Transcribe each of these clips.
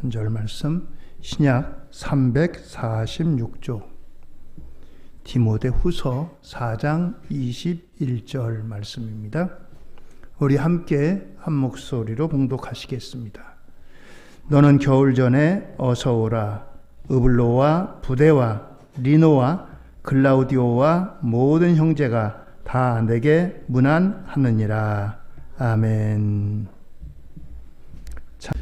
한 절 말씀, 신약 346조 디모데후서 4장 21절 말씀입니다. 우리 함께 한 목소리로 봉독하시겠습니다. 너는 겨울 전에 어서 오라. 으블로와 부데와 리노와 글라우디오와 모든 형제가 다 내게 문안하느니라. 아멘. 자,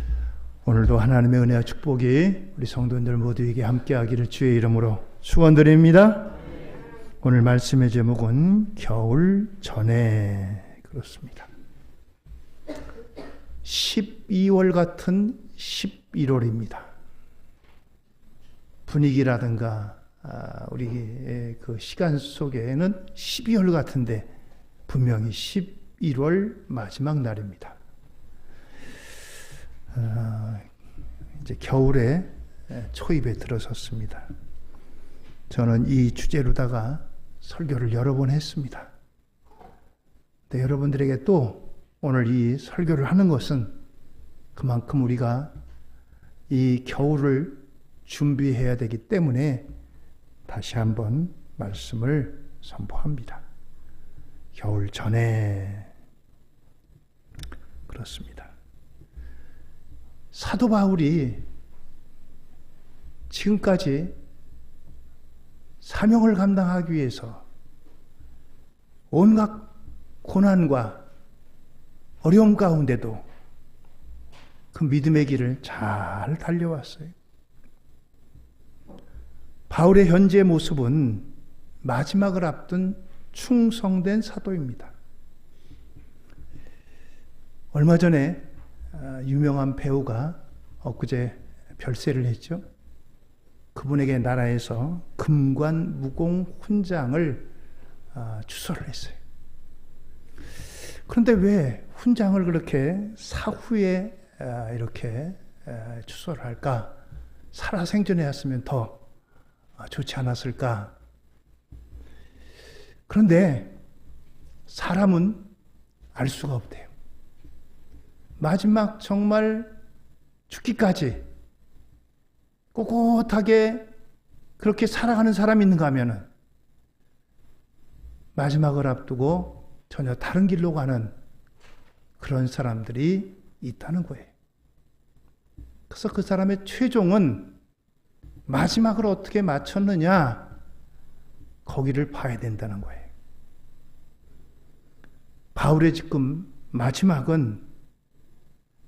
오늘도 하나님의 은혜와 축복이 우리 성도님들 모두에게 함께하기를 주의 이름으로 축원드립니다. 오늘 말씀의 제목은 겨울 전에 그렇습니다. 12월 같은 11월입니다. 분위기라든가 우리 그 시간 속에는 12월 같은데 분명히 11월 마지막 날입니다. 이제 겨울에 초입에 들어섰습니다. 저는 이 주제로다가 설교를 여러 번 했습니다. 근데 여러분들에게 또 오늘 이 설교를 하는 것은 그만큼 우리가 이 겨울을 준비해야 되기 때문에 다시 한번 말씀을 선포합니다. 겨울 전에 그렇습니다. 사도 바울이 지금까지 사명을 감당하기 위해서 온갖 고난과 어려움 가운데도 그 믿음의 길을 잘 달려왔어요. 바울의 현재 모습은 마지막을 앞둔 충성된 사도입니다. 얼마 전에 유명한 배우가 엊그제 별세를 했죠. 그분에게 나라에서 금관 무공 훈장을 주소를 했어요. 그런데 왜 훈장을 그렇게 사후에 이렇게 주소를 할까? 살아생전에 했으면 더 좋지 않았을까? 그런데 사람은 알 수가 없대요. 마지막 정말 죽기까지 꼿꼿하게 그렇게 살아가는 사람이 있는가 하면은 마지막을 앞두고 전혀 다른 길로 가는 그런 사람들이 있다는 거예요. 그래서 그 사람의 최종은 마지막을 어떻게 마쳤느냐, 거기를 봐야 된다는 거예요. 바울의 지금 마지막은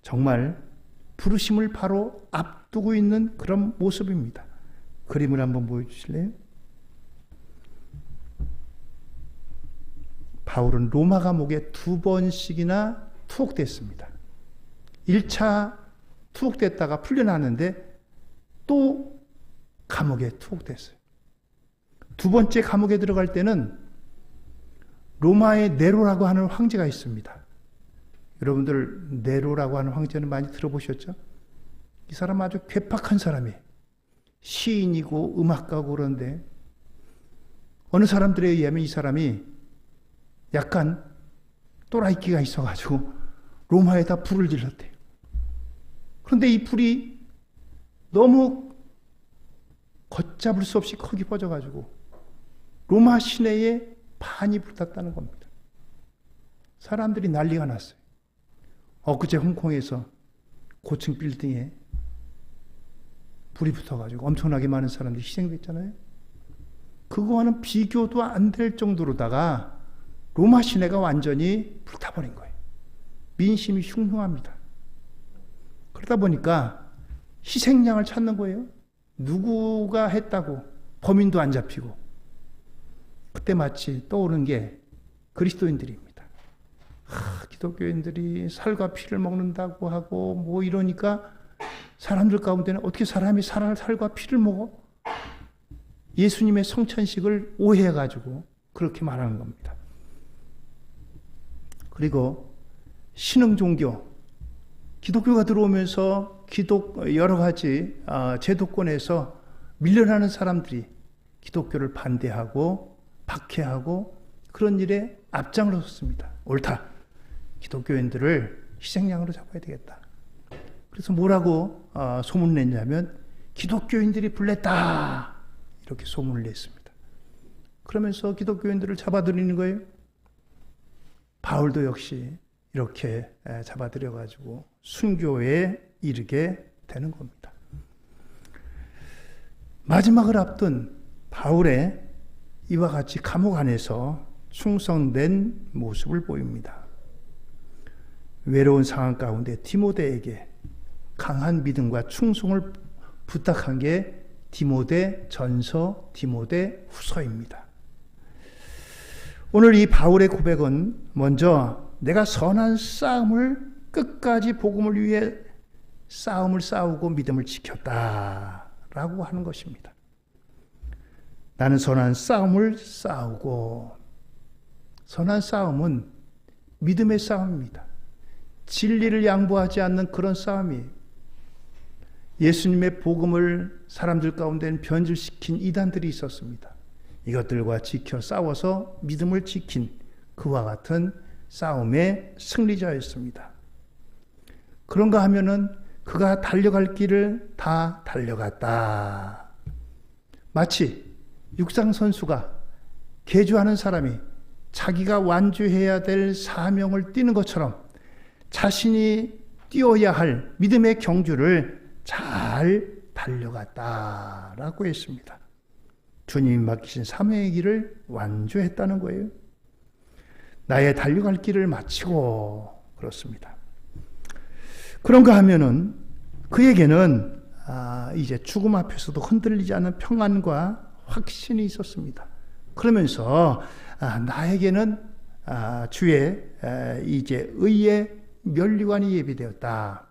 정말 부르심을 바로 앞두고 있는 그런 모습입니다. 그림을 한번 보여주실래요? 바울은 로마 감옥에 2번씩이나 투옥됐습니다. 1차 투옥됐다가 풀려나는데 또 감옥에 투옥됐어요. 2번째 감옥에 들어갈 때는 로마의 네로라고 하는 황제가 있습니다. 여러분들 네로라고 하는 황제는 많이 들어보셨죠? 이 사람 아주 괴팍한 사람이에요. 시인이고 음악가고 그런데 어느 사람들에 의하면 이 사람이 약간 또라이끼가 있어가지고 로마에다 불을 질렀대요. 그런데 이 불이 너무 걷잡을 수 없이 크게 퍼져가지고 로마 시내에 반이 불탔다는 겁니다. 사람들이 난리가 났어요. 엊그제 홍콩에서 고층 빌딩에 불이 붙어가지고 엄청나게 많은 사람들이 희생됐잖아요. 그거와는 비교도 안 될 정도로다가 로마 시내가 완전히 불타버린 거예요. 민심이 흉흉합니다. 그러다 보니까 희생양을 찾는 거예요. 누구가 했다고 범인도 안 잡히고. 그때 마치 떠오르는 게 그리스도인들입니다. 기독교인들이 살과 피를 먹는다고 하고 뭐 이러니까 사람들 가운데는 어떻게 사람이 살과 피를 먹어? 예수님의 성찬식을 오해해가지고 그렇게 말하는 겁니다. 그리고 신흥 종교, 기독교가 들어오면서 여러 가지 제도권에서 밀려나는 사람들이 기독교를 반대하고 박해하고 그런 일에 앞장을 섰습니다. 옳다. 기독교인들을 희생양으로 잡아야 되겠다. 그래서 뭐라고 소문을 냈냐면 기독교인들이 불냈다 이렇게 소문을 냈습니다. 그러면서 기독교인들을 잡아들이는 거예요. 바울도 역시 이렇게 잡아들여가지고 순교에 이르게 되는 겁니다. 마지막을 앞둔 바울의 이와 같이 감옥 안에서 충성된 모습을 보입니다. 외로운 상황 가운데 디모데에게 강한 믿음과 충성을 부탁한 게 디모데 전서, 디모데 후서입니다. 오늘 이 바울의 고백은 먼저 내가 선한 싸움을 끝까지 복음을 위해 싸움을 싸우고 믿음을 지켰다라고 하는 것입니다. 나는 선한 싸움을 싸우고, 선한 싸움은 믿음의 싸움입니다. 진리를 양보하지 않는 그런 싸움이에요. 예수님의 복음을 사람들 가운데는 변질시킨 이단들이 있었습니다. 이것들과 지켜 싸워서 믿음을 지킨 그와 같은 싸움의 승리자였습니다. 그런가 하면은 그가 달려갈 길을 다 달려갔다. 마치 육상 선수가 계주하는 사람이 자기가 완주해야 될 사명을 뛰는 것처럼 자신이 뛰어야 할 믿음의 경주를 잘 달려갔다라고 했습니다. 주님이 맡기신 사명의 길을 완주했다는 거예요. 나의 달려갈 길을 마치고 그렇습니다. 그런가 하면은 그에게는 이제 죽음 앞에서도 흔들리지 않는 평안과 확신이 있었습니다. 그러면서 나에게는 주의 이제 의의 면류관이 예비되었다.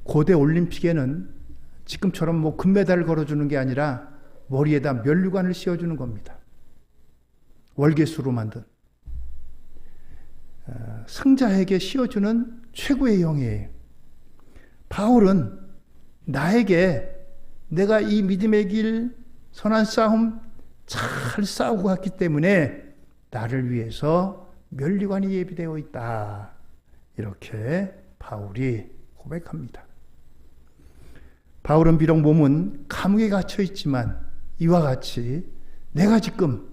고대 올림픽에는 지금처럼 뭐 금메달을 걸어주는 게 아니라 머리에다 면류관을 씌워주는 겁니다. 월계수로 만든 승자에게 씌워주는 최고의 영예예요. 바울은 나에게 내가 이 믿음의 길 선한 싸움 잘 싸우고 갔기 때문에 나를 위해서 면류관이 예비되어 있다. 이렇게 바울이 고백합니다. 바울은 비록 몸은 감옥에 갇혀 있지만 이와 같이 내가 지금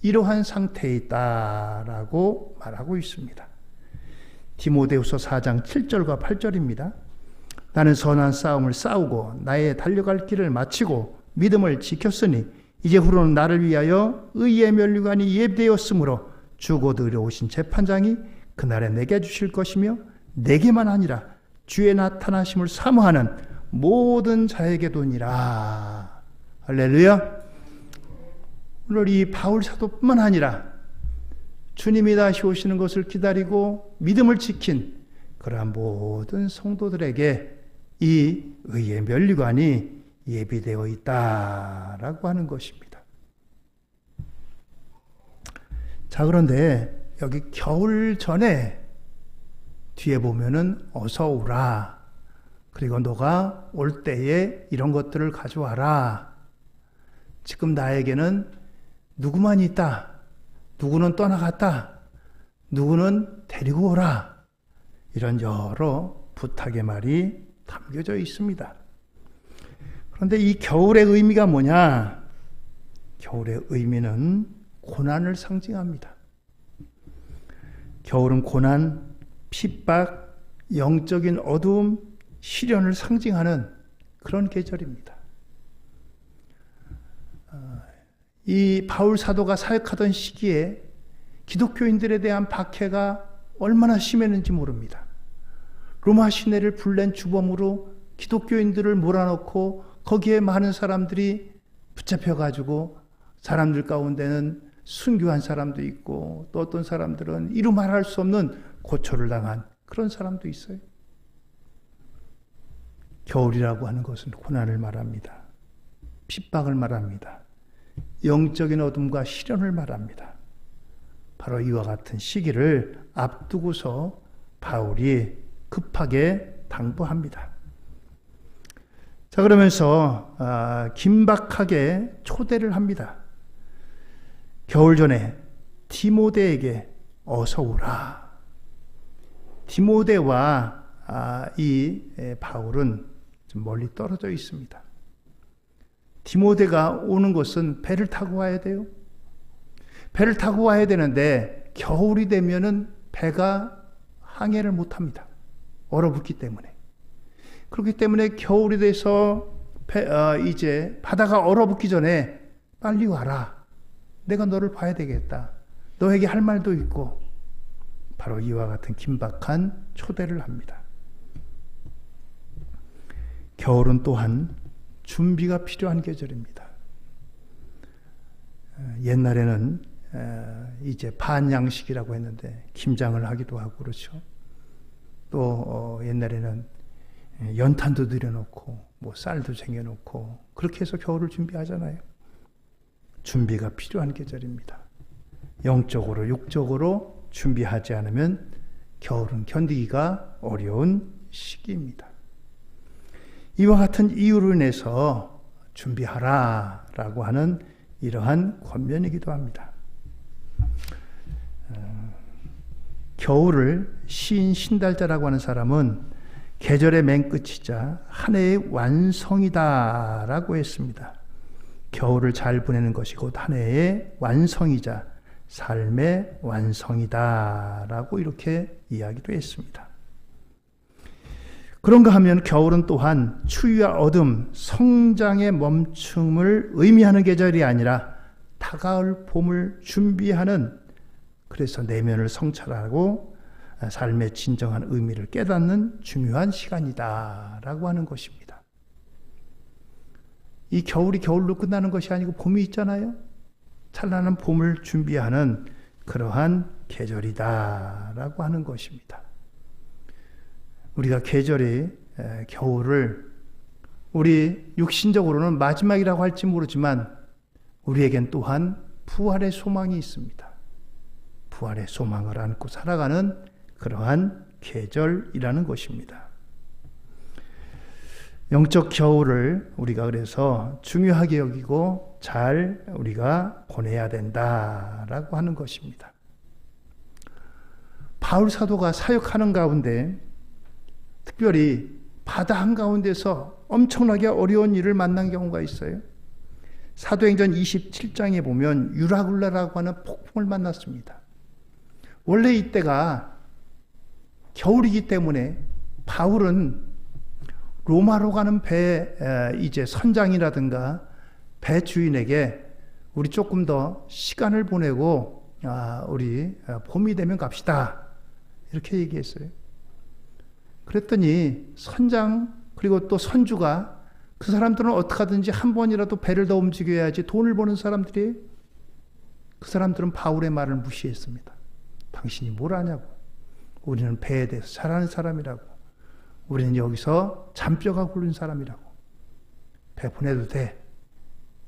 이러한 상태에 있다라고 말하고 있습니다. 디모데후서 4장 7절과 8절입니다. 나는 선한 싸움을 싸우고 나의 달려갈 길을 마치고 믿음을 지켰으니 이제후로는 나를 위하여 의의 면류관이 예비되었으므로 주 곧 의로우신 재판장이 그날에 내게 주실 것이며 내게만 아니라 주의 나타나심을 사모하는 모든 자에게도니라. 할렐루야. 오늘 이 바울 사도뿐만 아니라 주님이 다시 오시는 것을 기다리고 믿음을 지킨 그러한 모든 성도들에게 이 의의 면류관이 예비되어 있다라고 하는 것입니다. 자, 그런데 여기 겨울 전에 뒤에 보면은 어서 오라. 그리고 너가 올 때에 이런 것들을 가져와라. 지금 나에게는 누구만 있다. 누구는 떠나갔다. 누구는 데리고 오라. 이런 여러 부탁의 말이 담겨져 있습니다. 그런데 이 겨울의 의미가 뭐냐? 겨울의 의미는 고난을 상징합니다. 겨울은 고난, 핍박, 영적인 어두움, 시련을 상징하는 그런 계절입니다. 이 바울 사도가 사역하던 시기에 기독교인들에 대한 박해가 얼마나 심했는지 모릅니다. 로마 시내를 불낸 주범으로 기독교인들을 몰아넣고 거기에 많은 사람들이 붙잡혀가지고 사람들 가운데는 순교한 사람도 있고 또 어떤 사람들은 이루 말할 수 없는 고초를 당한 그런 사람도 있어요. 겨울이라고 하는 것은 고난을 말합니다. 핍박을 말합니다. 영적인 어둠과 시련을 말합니다. 바로 이와 같은 시기를 앞두고서 바울이 급하게 당부합니다. 자, 그러면서 긴박하게 초대를 합니다. 겨울 전에 디모데에게 어서 오라. 디모데와 이 바울은 좀 멀리 떨어져 있습니다. 디모데가 오는 것은 배를 타고 와야 돼요. 배를 타고 와야 되는데 겨울이 되면은 배가 항해를 못합니다. 얼어붙기 때문에. 그렇기 때문에 겨울이 돼서 이제 바다가 얼어붙기 전에 빨리 와라. 내가 너를 봐야 되겠다. 너에게 할 말도 있고. 바로 이와 같은 긴박한 초대를 합니다. 겨울은 또한 준비가 필요한 계절입니다. 옛날에는 이제 반양식이라고 했는데 김장을 하기도 하고 그렇죠. 또 옛날에는 연탄도 들여놓고 뭐 쌀도 쟁여놓고 그렇게 해서 겨울을 준비하잖아요. 준비가 필요한 계절입니다. 영적으로 육적으로 준비하지 않으면 겨울은 견디기가 어려운 시기입니다. 이와 같은 이유로 인해서 준비하라라고 하는 이러한 권면이기도 합니다. 겨울을 시인 신달자라고 하는 사람은 계절의 맨 끝이자 한 해의 완성이다라고 했습니다. 겨울을 잘 보내는 것이 곧 한 해의 완성이자 삶의 완성이다라고 이렇게 이야기도 했습니다. 그런가 하면 겨울은 또한 추위와 어둠, 성장의 멈춤을 의미하는 계절이 아니라 다가올 봄을 준비하는, 그래서 내면을 성찰하고 삶의 진정한 의미를 깨닫는 중요한 시간이다라고 하는 것입니다. 이 겨울이 겨울로 끝나는 것이 아니고 봄이 있잖아요. 찬란한 봄을 준비하는 그러한 계절이다라고 하는 것입니다. 우리가 계절이 겨울을 우리 육신적으로는 마지막이라고 할지 모르지만 우리에겐 또한 부활의 소망이 있습니다. 부활의 소망을 안고 살아가는 그러한 계절이라는 것입니다. 영적 겨울을 우리가 그래서 중요하게 여기고 잘 우리가 보내야 된다라고 하는 것입니다. 바울 사도가 사역하는 가운데 특별히 바다 한가운데서 엄청나게 어려운 일을 만난 경우가 있어요. 사도행전 27장에 보면 유라굴라라고 하는 폭풍을 만났습니다. 원래 이때가 겨울이기 때문에 바울은 로마로 가는 배 이제 선장이라든가 배 주인에게 우리 조금 더 시간을 보내고 우리 봄이 되면 갑시다 이렇게 얘기했어요. 그랬더니 선장 그리고 또 선주가 그 사람들은 어떻게 하든지 한 번이라도 배를 더 움직여야지 돈을 버는 사람들이, 그 사람들은 바울의 말을 무시했습니다. 당신이 뭘 아냐고. 우리는 배에 대해서 잘 아는 사람이라고. 우리는 여기서 잔뼈가 굵은 사람이라고. 배 보내도 돼.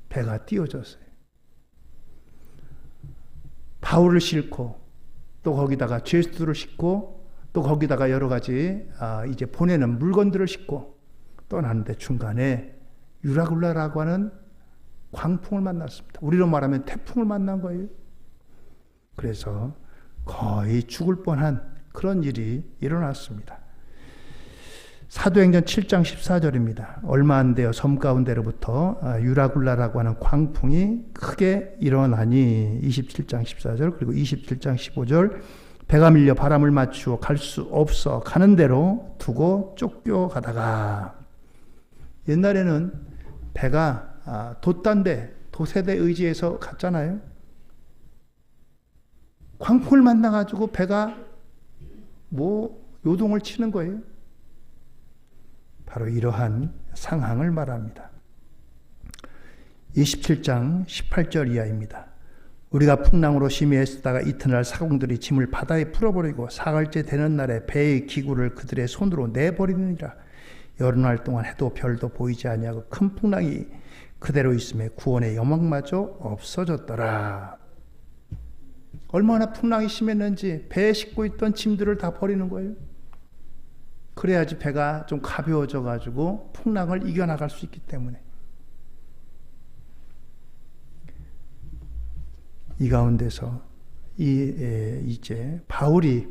배가 띄워졌어요. 바울을 싣고 또 거기다가 죄수들을 싣고 또 거기다가 여러 가지 이제 보내는 물건들을 싣고 떠나는데 중간에 유라굴라라고 하는 광풍을 만났습니다. 우리로 말하면 태풍을 만난 거예요. 그래서 거의 죽을 뻔한 그런 일이 일어났습니다. 사도행전 7장 14절입니다. 얼마 안 되어 섬 가운데로부터 유라굴라라고 하는 광풍이 크게 일어나니 27장 14절 그리고 27장 15절 배가 밀려 바람을 맞추어 갈 수 없어 가는 대로 두고 쫓겨가다가, 옛날에는 배가 돛단대 도세대 의지해서 갔잖아요. 광풍을 만나가지고 배가 요동을 치는 거예요. 바로 이러한 상황을 말합니다. 27장 18절 이하입니다. 우리가 풍랑으로 심히 애쓰다가 이튿날 사공들이 짐을 바다에 풀어버리고 사흘째 되는 날에 배의 기구를 그들의 손으로 내버리느니라. 여러 날 동안 해도 별도 보이지 아니하고 큰 풍랑이 그대로 있음에 구원의 여망마저 없어졌더라. 얼마나 풍랑이 심했는지 배에 싣고 있던 짐들을 다 버리는 거예요. 그래야지 배가 좀 가벼워져 가지고 풍랑을 이겨나갈 수 있기 때문에. 이 가운데서 이제 바울이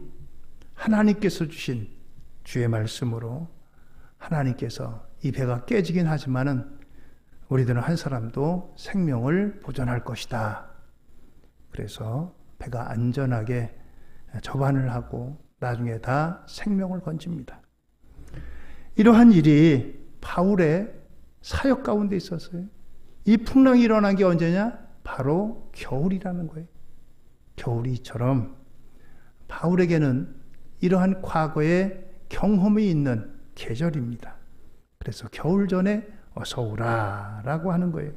하나님께서 주신 주의 말씀으로 하나님께서 이 배가 깨지긴 하지만은 우리들은 한 사람도 생명을 보존할 것이다. 그래서 배가 안전하게 접안을 하고 나중에 다 생명을 건집니다. 이러한 일이 바울의 사역 가운데 있었어요. 이 풍랑이 일어난 게 언제냐? 바로 겨울이라는 거예요. 겨울이처럼 바울에게는 이러한 과거의 경험이 있는 계절입니다. 그래서 겨울 전에 어서 오라라고 하는 거예요.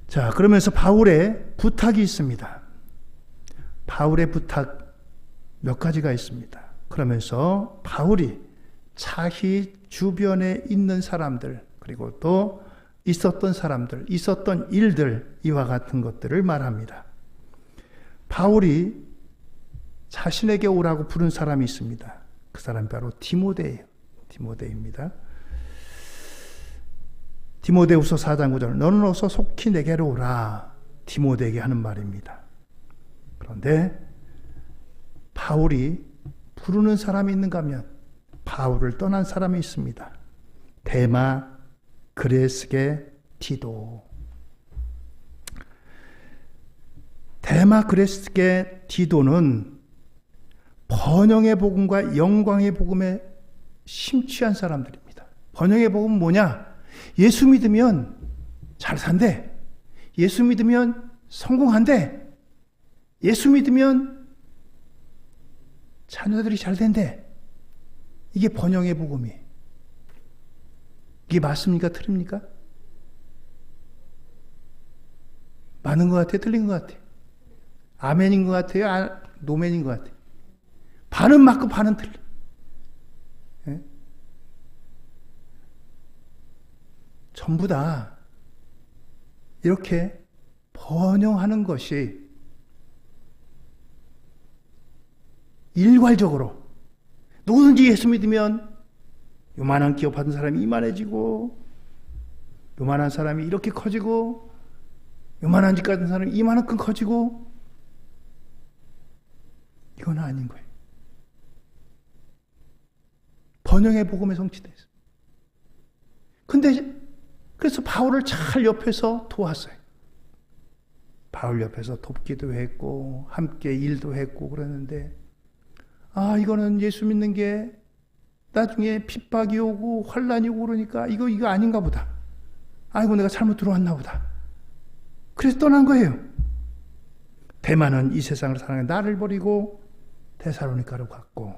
자, 그러면서 바울의 부탁이 있습니다. 바울의 부탁 몇 가지가 있습니다. 그러면서 바울이 자기 주변에 있는 사람들, 그리고 또 있었던 사람들, 있었던 일들, 이와 같은 것들을 말합니다. 바울이 자신에게 오라고 부른 사람이 있습니다. 그 사람이 바로 디모데입니다. 디모데후서 4장 9절, 너는 어서 속히 내게로 오라. 디모데에게 하는 말입니다. 그런데 바울이 부르는 사람이 있는가 하면 바울을 떠난 사람이 있습니다. 데마 그레스게 디도. 데마 그레스게 디도는 번영의 복음과 영광의 복음에 심취한 사람들입니다. 번영의 복음은 뭐냐? 예수 믿으면 잘 산대. 예수 믿으면 성공한대. 예수 믿으면 자녀들이 잘 된대. 이게 번영의 복음이에요. 이게 맞습니까? 틀립니까? 맞는 것 같아요? 틀린 것 같아요? 아멘인 것 같아요? 노멘인 것 같아요? 반은 맞고 반은 틀려. 예? 전부 다 이렇게 번영하는 것이 일괄적으로 누구든지 예수 믿으면 요만한 기업 하던 사람이 이만해지고, 요만한 사람이 이렇게 커지고, 요만한 집 같은 사람이 이만큼 커지고, 이건 아닌 거예요. 번영의 복음에 성취되어 있어요. 근데 그래서 바울을 잘 옆에서 도왔어요. 바울 옆에서 돕기도 했고 함께 일도 했고 그러는데, 이거는 예수 믿는 게 나중에 핍박이 오고 환란이 오고 그러니까 이거 아닌가 보다. 아이고 내가 잘못 들어왔나 보다. 그래서 떠난 거예요. 데마는 이 세상을 사랑해 나를 버리고 데살로니가로 갔고,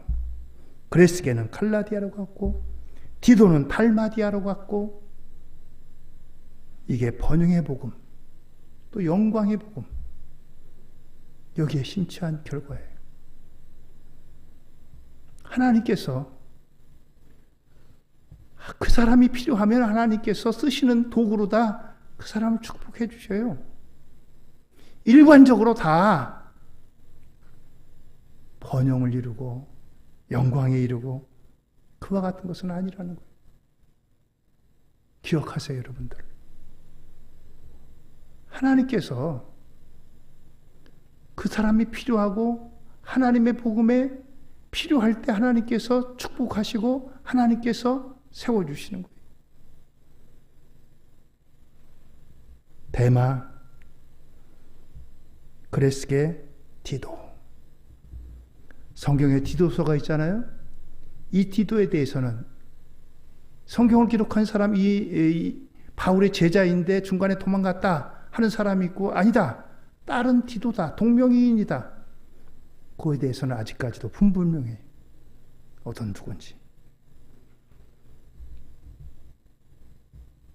그레스게는 칼라디아로 갔고, 디도는 달마디아로 갔고, 이게 번영의 복음, 또 영광의 복음, 여기에 심취한 결과예요. 하나님께서 그 사람이 필요하면 하나님께서 쓰시는 도구로 다 그 사람을 축복해 주셔요. 일관적으로 다 번영을 이루고 영광에 이르고 그와 같은 것은 아니라는 거예요. 기억하세요, 여러분들. 하나님께서 그 사람이 필요하고 하나님의 복음에 필요할 때 하나님께서 축복하시고 하나님께서 세워주시는 거예요. 데마, 그레스게, 디도. 성경에 디도서가 있잖아요. 이 디도에 대해서는 성경을 기록한 사람, 이 바울의 제자인데 중간에 도망갔다 하는 사람이 있고, 아니다, 다른 디도다, 동명이인이다. 그거에 대해서는 아직까지도 분분명해. 어떤 누군지.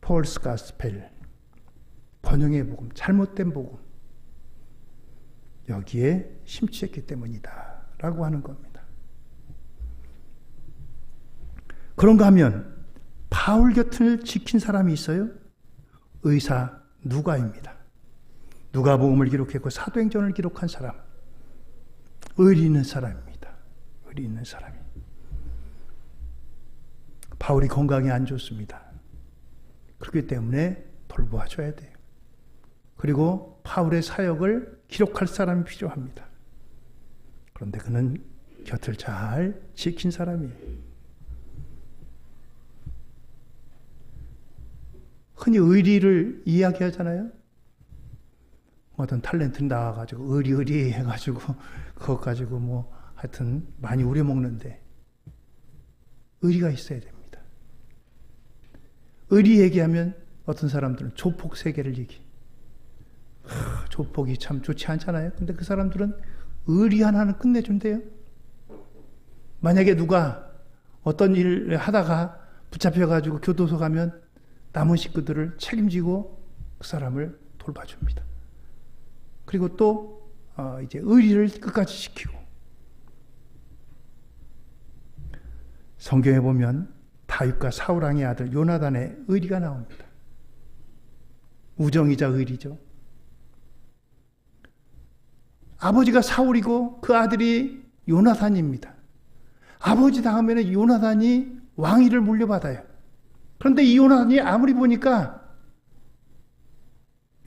폴스 가스펠, 번영의 복음, 잘못된 복음, 여기에 심취했기 때문이다 라고 하는 겁니다. 그런가 하면 바울 곁을 지킨 사람이 있어요. 의사 누가입니다. 누가복음을 기록했고 사도행전을 기록한 사람, 의리 있는 사람입니다. 의리 있는 사람이. 바울이 건강이 안 좋습니다. 그렇기 때문에 돌보아줘야 돼요. 그리고 바울의 사역을 기록할 사람이 필요합니다. 그런데 그는 곁을 잘 지킨 사람이에요. 흔히 의리를 이야기하잖아요. 어떤 탤런트 나와가지고 의리 해가지고 그것 가지고 뭐 하여튼 많이 우려먹는데 의리가 있어야 됩니다. 의리 얘기하면 어떤 사람들은 조폭 세계를 얘기. 조폭이 참 좋지 않잖아요. 근데 그 사람들은 의리 하나는 끝내준대요. 만약에 누가 어떤 일을 하다가 붙잡혀가지고 교도소 가면 남은 식구들을 책임지고 그 사람을 돌봐줍니다. 그리고 또 이제 의리를 끝까지 지키고. 성경에 보면 다윗과 사울 왕의 아들 요나단의 의리가 나옵니다. 우정이자 의리죠. 아버지가 사울이고 그 아들이 요나단입니다. 아버지 다음에는 요나단이 왕위를 물려받아요. 그런데 이 요나단이 아무리 보니까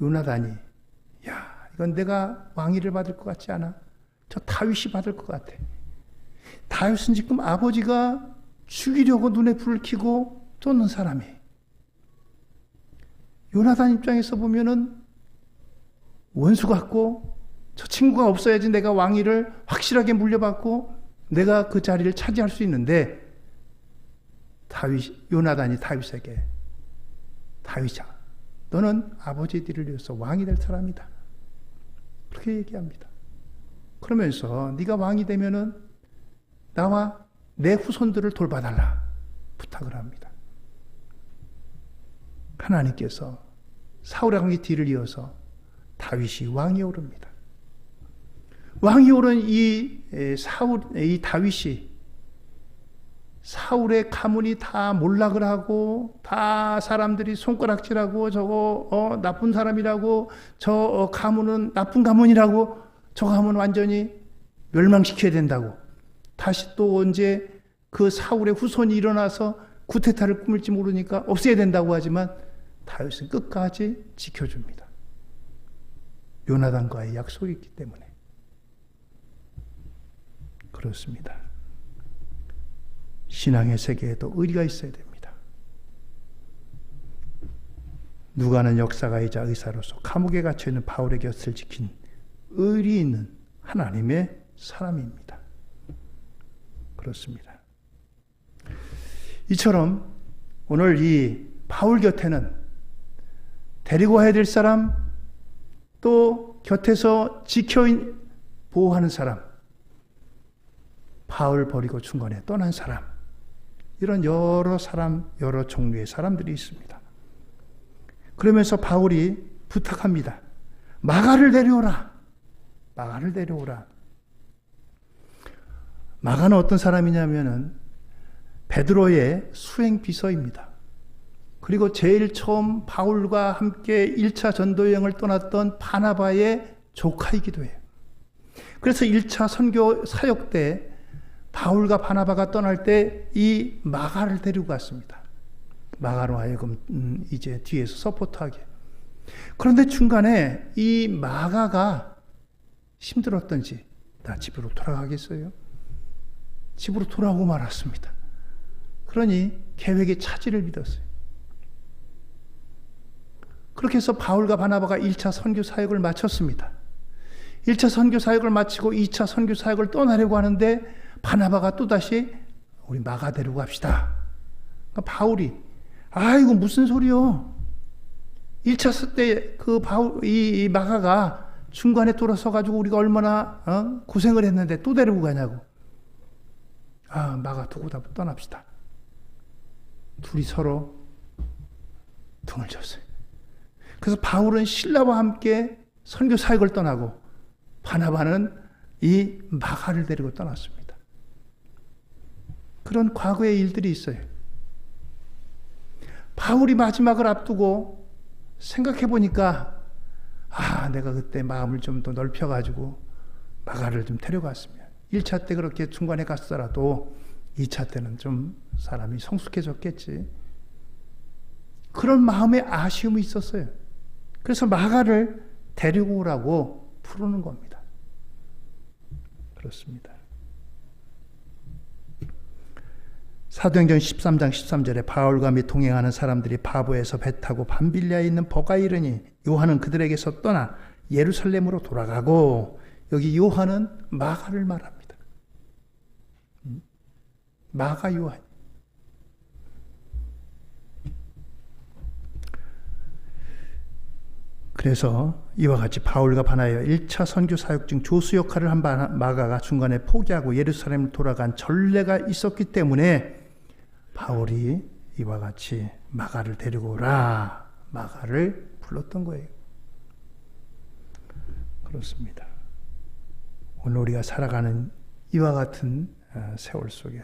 요나단이 이건 내가 왕위를 받을 것 같지 않아. 저 다윗이 받을 것 같아. 다윗은 지금 아버지가 죽이려고 눈에 불을 켜고 쫓는 사람이에요. 요나단 입장에서 보면은 원수 같고 저 친구가 없어야지 내가 왕위를 확실하게 물려받고 내가 그 자리를 차지할 수 있는데 요나단이 다윗에게 다윗아 너는 아버지의 뒤를 이어서 왕이 될 사람이다. 그렇게 얘기합니다. 그러면서 네가 왕이 되면은 나와 내 후손들을 돌봐달라 부탁을 합니다. 하나님께서 사울 왕의 뒤를 이어서 다윗이 왕이 오릅니다. 왕이 오른 이 다윗이 사울의 가문이 다 몰락을 하고 다 사람들이 손가락질하고 저거 나쁜 사람이라고 저 가문은 나쁜 가문이라고 저 가문 완전히 멸망시켜야 된다고 다시 또 언제 그 사울의 후손이 일어나서 구테타를 꾸밀지 모르니까 없애야 된다고 하지만 다윗은 끝까지 지켜줍니다. 요나단과의 약속이 있기 때문에 그렇습니다. 신앙의 세계에도 의리가 있어야 됩니다. 누가는 역사가이자 의사로서 감옥에 갇혀있는 바울의 곁을 지킨 의리 있는 하나님의 사람입니다. 그렇습니다. 이처럼 오늘 이 바울 곁에는 데리고 와야 될 사람, 또 곁에서 보호하는 사람, 바울 버리고 중간에 떠난 사람, 이런 여러 사람, 여러 종류의 사람들이 있습니다. 그러면서 바울이 부탁합니다. 마가를 데려오라. 마가를 데려오라. 마가는 어떤 사람이냐면은 베드로의 수행 비서입니다. 그리고 제일 처음 바울과 함께 1차 전도 여행을 떠났던 바나바의 조카이기도 해요. 그래서 1차 선교 사역 때 바울과 바나바가 떠날 때 이 마가를 데리고 갔습니다. 마가로 하여금 이제 뒤에서 서포트하게. 그런데 중간에 이 마가가 힘들었던지 나 집으로 돌아가겠어요? 집으로 돌아오고 말았습니다. 그러니 계획의 차질을 빚었어요. 그렇게 해서 바울과 바나바가 1차 선교 사역을 마쳤습니다. 1차 선교 사역을 마치고 2차 선교 사역을 떠나려고 하는데 바나바가 또다시 우리 마가 데리고 갑시다. 그러니까 바울이 이거 무슨 소리요? 1차 때 이 마가가 중간에 돌아서 가지고 우리가 얼마나 고생을 했는데 또 데리고 가냐고. 마가 두고 다 떠납시다. 둘이 서로 등을 졌어요. 그래서 바울은 실라와 함께 선교 사역을 떠나고 바나바는 이 마가를 데리고 떠났습니다. 그런 과거의 일들이 있어요. 바울이 마지막을 앞두고 생각해 보니까 내가 그때 마음을 좀 더 넓혀가지고 마가를 좀 데려갔으면 1차 때 그렇게 중간에 갔더라도 2차 때는 좀 사람이 성숙해졌겠지. 그런 마음의 아쉬움이 있었어요. 그래서 마가를 데리고 오라고 부르는 겁니다. 그렇습니다. 사도행전 13장 13절에 바울과 및 동행하는 사람들이 바보에서 배 타고 밤빌리아에 있는 버가에 이르니 요한은 그들에게서 떠나 예루살렘으로 돌아가고, 여기 요한은 마가를 말합니다. 마가 요한. 그래서 이와 같이 바울과 바나바의 1차 선교 사역 중 조수 역할을 한 마가가 중간에 포기하고 예루살렘으로 돌아간 전례가 있었기 때문에 바울이 이와 같이 마가를 데리고 오라, 마가를 불렀던 거예요. 그렇습니다. 오늘 우리가 살아가는 이와 같은 세월 속에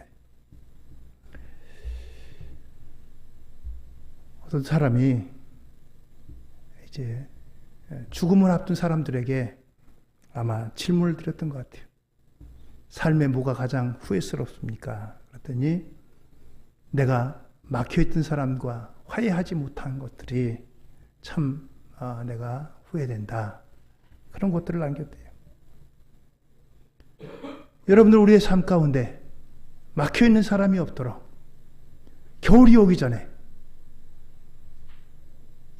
어떤 사람이 이제 죽음을 앞둔 사람들에게 아마 질문을 드렸던 것 같아요. 삶에 뭐가 가장 후회스럽습니까? 그랬더니 내가 막혀있던 사람과 화해하지 못한 것들이 참 내가 후회된다. 그런 것들을 남겼대요. 여러분들, 우리의 삶 가운데 막혀있는 사람이 없도록 겨울이 오기 전에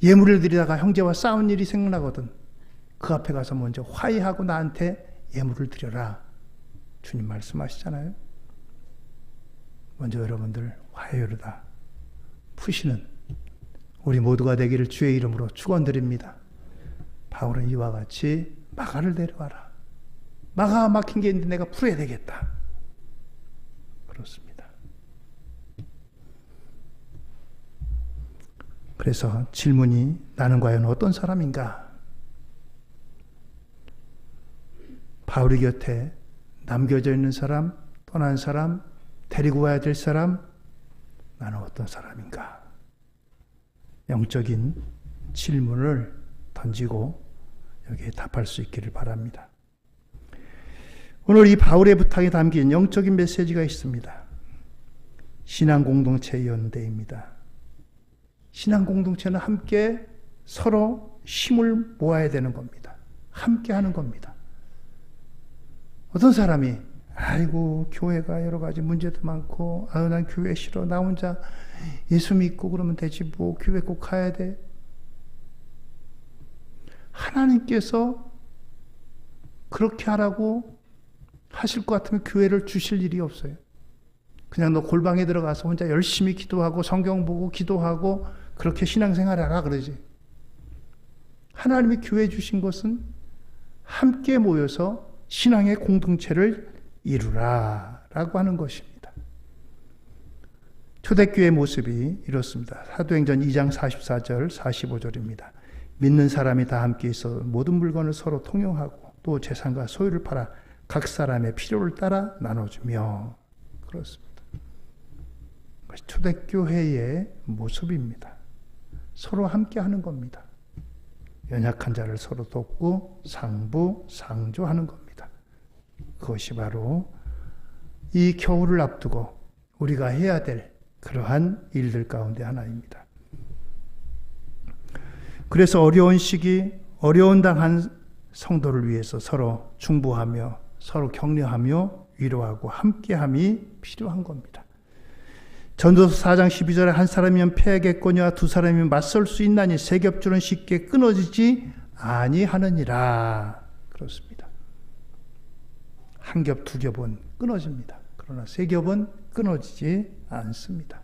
예물을 드리다가 형제와 싸운 일이 생각나거든. 그 앞에 가서 먼저 화해하고 나한테 예물을 드려라. 주님 말씀하시잖아요. 먼저 여러분들 화해로다 푸시는 우리 모두가 되기를 주의 이름으로 축원드립니다. 바울은 이와 같이 마가를 데려와라. 마가 막힌 게 있는데 내가 풀어야 되겠다. 그렇습니다. 그래서 질문이, 나는 과연 어떤 사람인가? 바울의 곁에 남겨져 있는 사람, 떠난 사람, 데리고 와야 될 사람, 나는 어떤 사람인가? 영적인 질문을 던지고 여기에 답할 수 있기를 바랍니다. 오늘 이 바울의 부탁에 담긴 영적인 메시지가 있습니다. 신앙 공동체 연대입니다. 신앙 공동체는 함께 서로 힘을 모아야 되는 겁니다. 함께 하는 겁니다. 어떤 사람이 아이고 교회가 여러 가지 문제도 많고 난 교회 싫어, 나 혼자 예수 믿고 그러면 되지 뭐 교회 꼭 가야 돼. 하나님께서 그렇게 하라고 하실 것 같으면 교회를 주실 일이 없어요. 그냥 너 골방에 들어가서 혼자 열심히 기도하고 성경 보고 기도하고 그렇게 신앙생활 하라 그러지. 하나님이 교회 주신 것은 함께 모여서 신앙의 공동체를 이루라 라고 하는 것입니다. 초대교회의 모습이 이렇습니다. 사도행전 2장 44절 45절입니다. 믿는 사람이 다 함께 있어 모든 물건을 서로 통용하고 또 재산과 소유를 팔아 각 사람의 필요를 따라 나눠주며. 그렇습니다. 초대교회의 모습입니다. 서로 함께 하는 겁니다. 연약한 자를 서로 돕고 상부, 상조하는 겁니다. 그것이 바로 이 겨울을 앞두고 우리가 해야 될 그러한 일들 가운데 하나입니다. 그래서 어려운 시기, 어려운 당한 성도를 위해서 서로 중보하며 서로 격려하며 위로하고 함께함이 필요한 겁니다. 전도서 4장 12절에 한 사람이면 패하겠거니와 두 사람이면 맞설 수 있나니 세 겹줄은 쉽게 끊어지지 아니하느니라. 그렇습니다. 한 겹, 두 겹은 끊어집니다. 그러나 세 겹은 끊어지지 않습니다.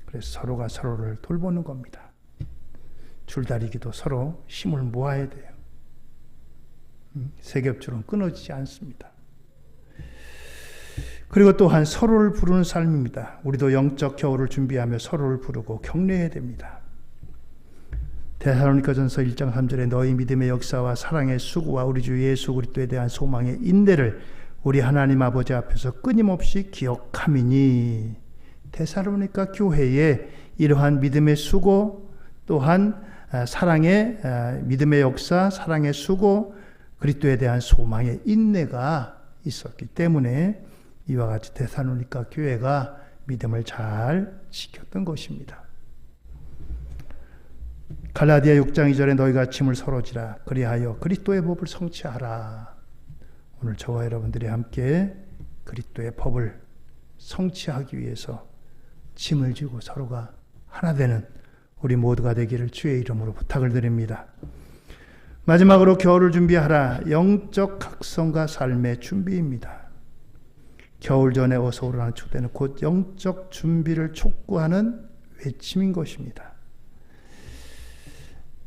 그래서 서로가 서로를 돌보는 겁니다. 줄다리기도 서로 힘을 모아야 돼요. 세 겹줄은 끊어지지 않습니다. 그리고 또한 서로를 부르는 삶입니다. 우리도 영적 겨울을 준비하며 서로를 부르고 격려해야 됩니다. 데살로니가전서 1장 3절에 너희 믿음의 역사와 사랑의 수고와 우리 주 예수 그리스도에 대한 소망의 인내를 우리 하나님 아버지 앞에서 끊임없이 기억함이니. 데살로니가 교회에 이러한 믿음의 수고 또한 사랑의 믿음의 역사, 사랑의 수고, 그리스도에 대한 소망의 인내가 있었기 때문에 이와 같이 데살로니가 교회가 믿음을 잘 지켰던 것입니다. 갈라디아 6장 2절에 너희가 짐을 서로 지라 그리하여 그리스도의 법을 성취하라. 오늘 저와 여러분들이 함께 그리스도의 법을 성취하기 위해서 짐을 지고 서로가 하나 되는 우리 모두가 되기를 주의 이름으로 부탁을 드립니다. 마지막으로 겨울을 준비하라. 영적 각성과 삶의 준비입니다. 겨울 전에 어서 오라는 초대는 곧 영적 준비를 촉구하는 외침인 것입니다.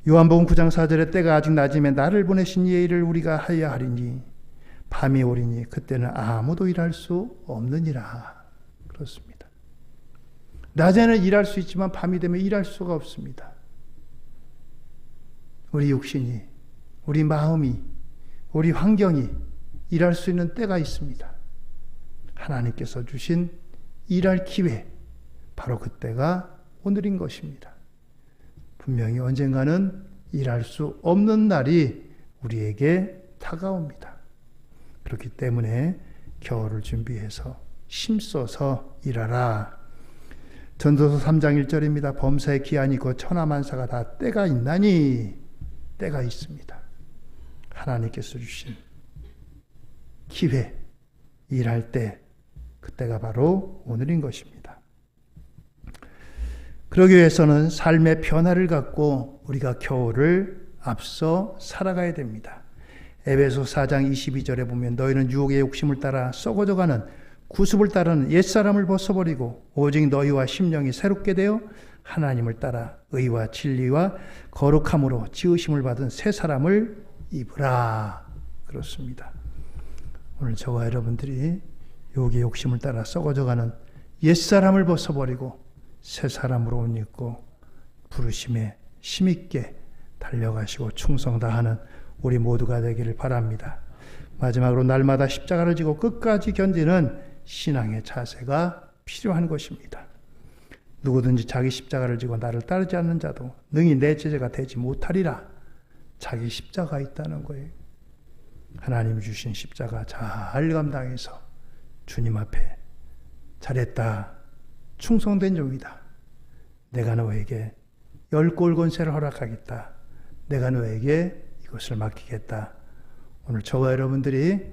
요한복음 9장 4절에 때가 아직 낮이면 나를 보내신 이의 일을 우리가 하여야 하리니 밤이 오리니 그때는 아무도 일할 수 없느니라. 그렇습니다. 낮에는 일할 수 있지만 밤이 되면 일할 수가 없습니다. 우리 육신이, 우리 마음이, 우리 환경이 일할 수 있는 때가 있습니다. 하나님께서 주신 일할 기회, 바로 그때가 오늘인 것입니다. 분명히 언젠가는 일할 수 없는 날이 우리에게 다가옵니다. 그렇기 때문에 겨울을 준비해서 힘써서 일하라. 전도서 3장 1절입니다. 범사의 기한이 곧 천하만사가 다 때가 있나니, 때가 있습니다. 하나님께서 주신 기회, 일할 때, 그때가 바로 오늘인 것입니다. 그러기 위해서는 삶의 변화를 갖고 우리가 겨울을 앞서 살아가야 됩니다. 에베소 4장 22절에 보면 너희는 유혹의 욕심을 따라 썩어져가는 구습을 따르는 옛사람을 벗어버리고 오직 너희와 심령이 새롭게 되어 하나님을 따라 의와 진리와 거룩함으로 지으심을 받은 새 사람을 입으라. 그렇습니다. 오늘 저와 여러분들이 유혹의 욕심을 따라 썩어져가는 옛사람을 벗어버리고 새 사람으로 옷 입고 부르심에 힘있게 달려가시고 충성 다하는 우리 모두가 되기를 바랍니다. 마지막으로 날마다 십자가를 지고 끝까지 견디는 신앙의 자세가 필요한 것입니다. 누구든지 자기 십자가를 지고 나를 따르지 않는 자도 능히 내 제자가 되지 못하리라. 자기 십자가 있다는 거예요. 하나님이 주신 십자가 잘 감당해서 주님 앞에 잘했다, 충성된 종이다, 내가 너에게 10골 권세를 허락하겠다, 내가 너에게 이것을 맡기겠다. 오늘 저와 여러분들이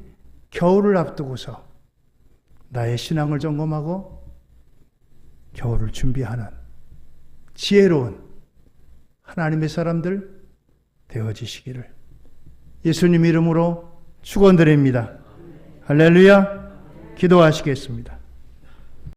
겨울을 앞두고서 나의 신앙을 점검하고 겨울을 준비하는 지혜로운 하나님의 사람들 되어지시기를 예수님 이름으로 축원드립니다. 할렐루야. 기도하시겠습니다.